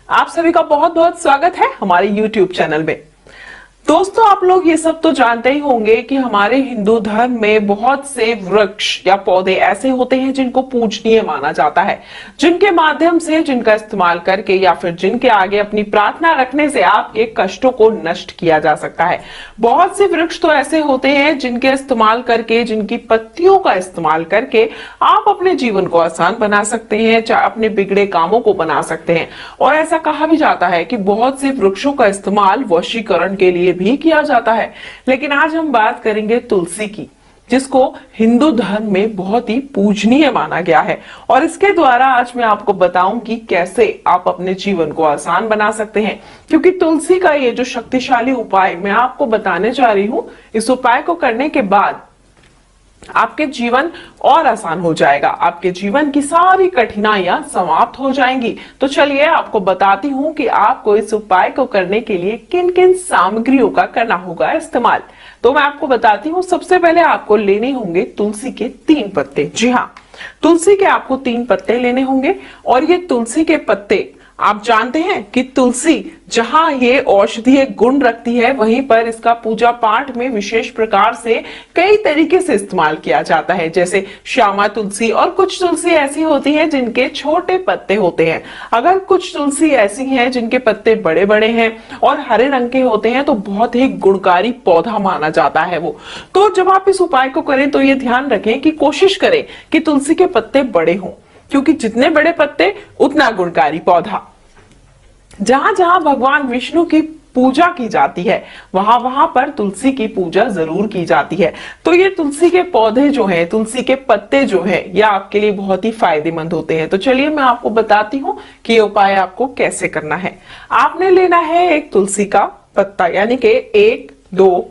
आप सभी का बहुत बहुत स्वागत है हमारे YouTube चैनल में। दोस्तों, आप लोग ये सब तो जानते ही होंगे कि हमारे हिंदू धर्म में बहुत से वृक्ष या पौधे ऐसे होते हैं जिनको पूजनीय माना जाता है, जिनके माध्यम से, जिनका इस्तेमाल करके या फिर जिनके आगे अपनी प्रार्थना रखने से आपके कष्टों को नष्ट किया जा सकता है। बहुत से वृक्ष तो ऐसे होते हैं जिनके इस्तेमाल करके, जिनकी पत्तियों का इस्तेमाल करके आप अपने जीवन को आसान बना सकते हैं, अपने बिगड़े कामों को बना सकते हैं। और ऐसा कहा भी जाता है कि बहुत से वृक्षों का इस्तेमाल वशीकरण के लिए भी किया जाता है। लेकिन आज हम बात करेंगे तुलसी की, जिसको हिंदू धर्म में बहुत ही पूजनीय माना गया है। और इसके द्वारा आज मैं आपको बताऊंगी कैसे आप अपने जीवन को आसान बना सकते हैं, क्योंकि तुलसी का ये जो शक्तिशाली उपाय मैं आपको बताने जा रही हूं, इस उपाय को करने के बाद आपके जीवन और आसान हो जाएगा, आपके जीवन की सारी कठिनाइयां समाप्त हो जाएंगी। तो चलिए आपको बताती हूं कि आपको इस उपाय को करने के लिए किन किन सामग्रियों का करना होगा इस्तेमाल। तो मैं आपको बताती हूं, सबसे पहले आपको लेने होंगे तुलसी के 3 पत्ते। जी हाँ, तुलसी के आपको 3 पत्ते लेने होंगे। और ये तुलसी के पत्ते, आप जानते हैं कि तुलसी जहां ये औषधीय गुण रखती है, वहीं पर इसका पूजा पाठ में विशेष प्रकार से कई तरीके से इस्तेमाल किया जाता है। जैसे श्यामा तुलसी, और कुछ तुलसी ऐसी होती है जिनके छोटे पत्ते होते हैं। अगर कुछ तुलसी ऐसी हैं जिनके पत्ते बड़े बड़े हैं और हरे रंग के होते हैं, तो बहुत ही गुणकारी पौधा माना जाता है वो। तो जब आप इस उपाय को करें तो ये ध्यान रखें कि कोशिश करें कि तुलसी के पत्ते बड़े हों, क्योंकि जितने बड़े पत्ते उतना गुणकारी पौधा। जहां जहां भगवान विष्णु की पूजा की जाती है, वहां वहां पर तुलसी की पूजा जरूर की जाती है। तो ये तुलसी के पौधे जो हैं, तुलसी के पत्ते जो हैं, ये आपके लिए बहुत ही फायदेमंद होते हैं। तो चलिए मैं आपको बताती हूँ कि ये उपाय आपको कैसे करना है। आपने लेना है एक तुलसी का पत्ता, यानी कि 1 2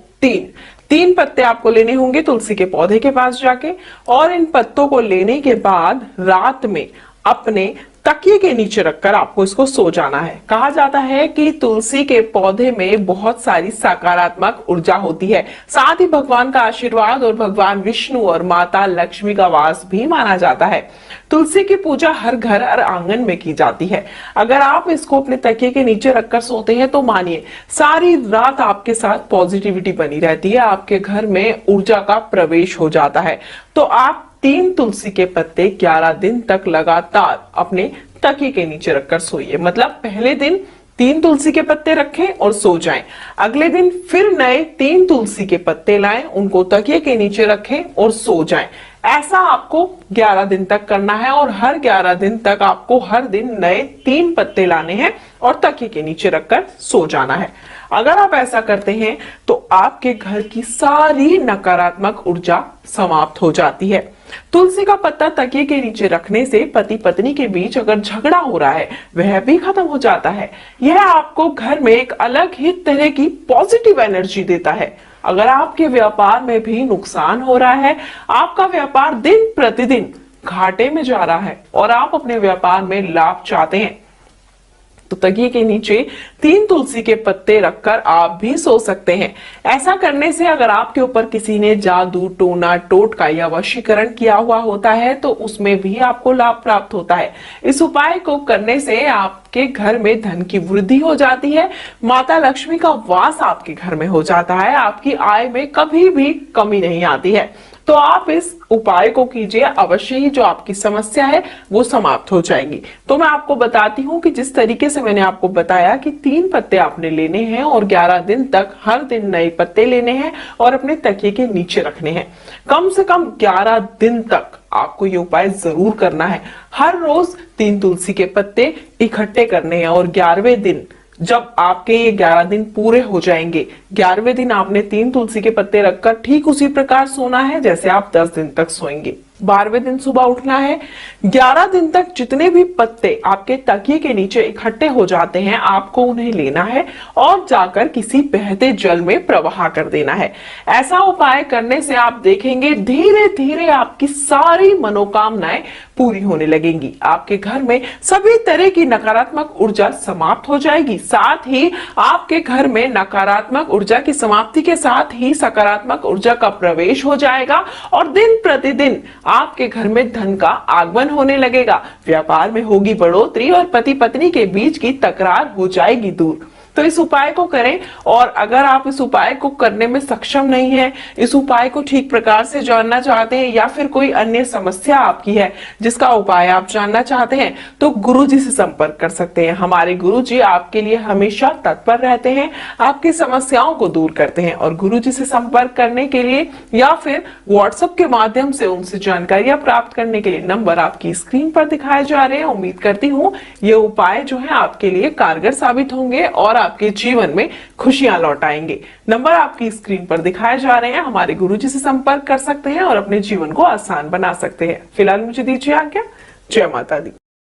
3 पत्ते आपको लेने होंगे तुलसी के पौधे के पास जाके। और इन पत्तों को लेने के बाद रात में अपने तकिए के नीचे रखकर आपको इसको सो जाना है। कहा जाता है कि तुलसी के पौधे में बहुत सारी सकारात्मक ऊर्जा होती है, साथ ही भगवान का आशीर्वाद और भगवान विष्णु और माता लक्ष्मी का वास भी माना जाता है। तुलसी की पूजा हर घर और आंगन में की जाती है। अगर आप इसको अपने तकिए के नीचे रखकर सोते हैं तो मानिए सारी रात आपके साथ पॉजिटिविटी बनी रहती है, आपके घर में ऊर्जा का प्रवेश हो जाता है। तो आप 3 तुलसी के पत्ते 11 दिन तक लगातार अपने तकिए के नीचे रखकर सोइए। मतलब पहले दिन 3 तुलसी के पत्ते रखें और सो जाएं। अगले दिन फिर नए 3 तुलसी के पत्ते लाएं, उनको तकिए के नीचे रखें और सो जाएं। ऐसा आपको 11 दिन तक करना है। और हर 11 दिन तक आपको हर दिन नए 3 पत्ते लाने हैं और तकिए के नीचे रखकर सो जाना है। अगर आप ऐसा करते हैं तो आपके घर की सारी नकारात्मक ऊर्जा समाप्त हो जाती है। तुलसी का पत्ता तकिए के नीचे रखने से पति पत्नी के बीच अगर झगड़ा हो रहा है, वह भी खत्म हो जाता है। यह आपको घर में एक अलग ही तरह की पॉजिटिव एनर्जी देता है। अगर आपके व्यापार में भी नुकसान हो रहा है, आपका व्यापार दिन प्रतिदिन घाटे में जा रहा है और आप अपने व्यापार में लाभ चाहते हैं, तो तकिए के नीचे 3 तुलसी के पत्ते रखकर आप भी सो सकते हैं। ऐसा करने से अगर आपके ऊपर किसी ने जादू, टोना, टोटका या वशीकरण किया हुआ होता है, तो उसमें भी आपको लाभ प्राप्त होता है। इस उपाय को करने से आपके घर में धन की वृद्धि हो जाती है, माता लक्ष्मी का वास आपके घर में हो जाता है, आपकी आय में कभी भी कमी नहीं आती है। तो आप इस उपाय को कीजिए, अवश्य ही जो आपकी समस्या है वो समाप्त हो जाएगी। तो मैं आपको बताती हूँ कि जिस तरीके से मैंने आपको बताया कि 3 पत्ते आपने लेने हैं और 11 दिन तक हर दिन नए पत्ते लेने हैं और अपने तकिए के नीचे रखने हैं। कम से कम 11 दिन तक आपको ये उपाय जरूर करना है। हर रोज 3 तुलसी के पत्ते इकट्ठे करने हैं और 11वें दिन जब आपके ये 11 दिन पूरे हो जाएंगे, 11वें दिन आपने 3 तुलसी के पत्ते रखकर ठीक उसी प्रकार सोना है जैसे आप 10 दिन तक सोएंगे। 12वें दिन सुबह उठना है। 11 दिन तक जितने भी पत्ते आपके तकिए के नीचे इकट्ठे हो जाते हैं, आपको उन्हें लेना है और जाकर किसी बहते जल में प्रवाह कर देना है। ऐसा उपाय करने से आप देखेंगे धीरे धीरे आपकी सारी मनोकामनाएं पूरी होने लगेंगी। आपके घर में सभी तरह की नकारात्मक ऊर्जा समाप्त हो जाएगी। साथ ही आपके घर में नकारात्मक ऊर्जा की समाप्ति के साथ ही सकारात्मक ऊर्जा का प्रवेश हो जाएगा और दिन प्रतिदिन आपके घर में धन का आगमन होने लगेगा। व्यापार में होगी बढ़ोतरी और पति पत्नी के बीच की तकरार हो जाएगी दूर। तो इस उपाय को करें, और अगर आप इस उपाय को करने में सक्षम नहीं है, इस उपाय को ठीक प्रकार से जानना चाहते हैं या फिर कोई अन्य समस्या आपकी है जिसका उपाय आप जानना चाहते हैं, तो गुरुजी से संपर्क कर सकते हैं। हमारे गुरुजी आपके लिए हमेशा तत्पर रहते हैं, आपकी समस्याओं को दूर करते हैं। और गुरुजी से संपर्क करने के लिए या फिर व्हाट्सएप के माध्यम से उनसे जानकारियां प्राप्त करने के लिए नंबर आपकी स्क्रीन पर दिखाए जा रहे हैं। उम्मीद करती हूँ ये उपाय जो है आपके लिए कारगर साबित होंगे और आपके जीवन में खुशियां लौट आएंगे। नंबर आपकी स्क्रीन पर दिखाए जा रहे हैं। हमारे गुरुजी से संपर्क कर सकते हैं और अपने जीवन को आसान बना सकते हैं। फिलहाल मुझे दीजिए आज्ञा। जय माता दी।